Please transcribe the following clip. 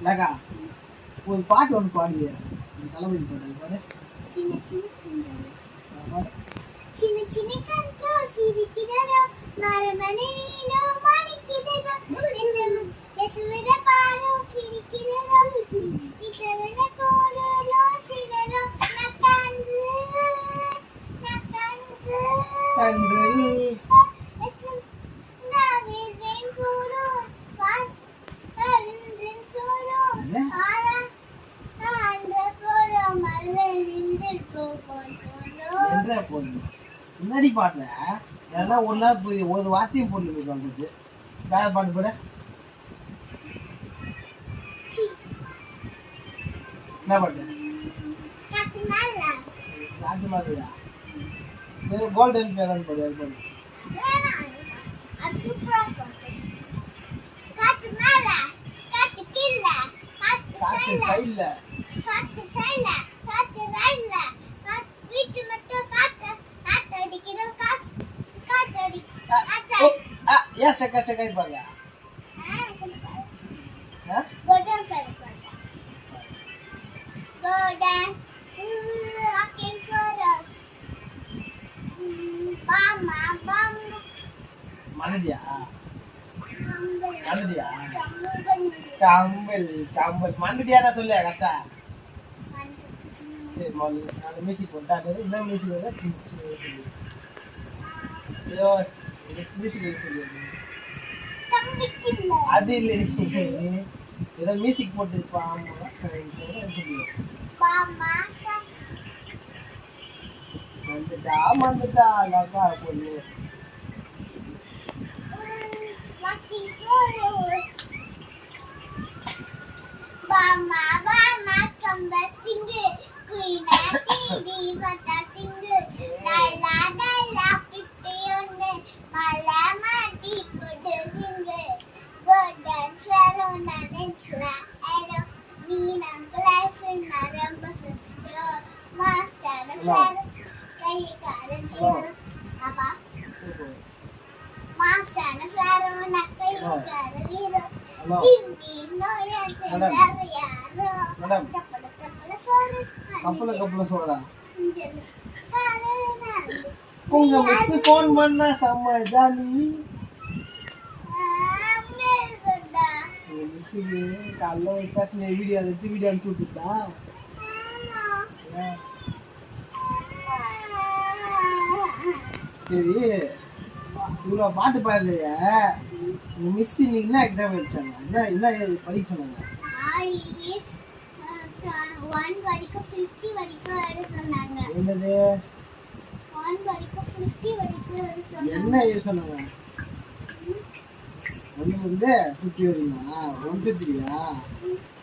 லகா ஒரு பாட்டு ஒன்று பாடுவியா தளபதி பாட்டு பாடு. சின்ன சின்ன கண்டோ சிரிக்கிறதோ மரமணி நீனோ மணிக்கிறதோ எத்துவிட பாரோ சிரிக்கிறதோ இசவிட கோடோ சிறரோ நக்கன்று நாவின் போடோ பாருந்தின் போடோ ஆரா ஆண்ட போடோ மல்ல நிந்தில் போடோ முன்னாடி பாடல அதெல்லாம் ஒன்னா போய் ஒரு வார்த்தையும் போடல சொல்றது வேற பாட்டு போட என்ன பாட்டு காட்டு மாதிரியா கோல்டன் பேரன் பாடு அது பாடு காட்டு சைடுல ஏன் செக்காய் பாருங்க மனதியா கம்பல் கம்பல் மனதியா சொல்ல கரெக்டா சரி அந்த மியூசிக் போட்டாது இந்த மியூசிக் வந்து சின்ன சின்ன ஏதோ மியூசிக் சொல்லி அது இல்லை ஏதோ மியூசிக் போட்டு வந்துட்டா அக்கா பொண்ணு Bama bama kamba singe kuina tidi bata singe dala pipiyone mala mati pudu singe golden sarona nechla elo nina life narambas ro master far kai karadina apa master far na kai karadina கப்பல soda உங்க miss phone பண்ணா செம்ம jolly மிஸ்ஸுக்கு காலைல ஒரு பேசின video எடுத்து video அனுப்பிச்சு விட்டுட்டா சரி இவ்வளோ பாட்டு பாடுறிய மிஸ் இன்னைக்கு என்ன எக்ஸாம் வச்சாங்க என்ன படிக்க சொன்னாங்க என்னது என்ன எழுத சொன்னாங்க ஒன்று வந்து 50 வரைக்குமா 1 2 3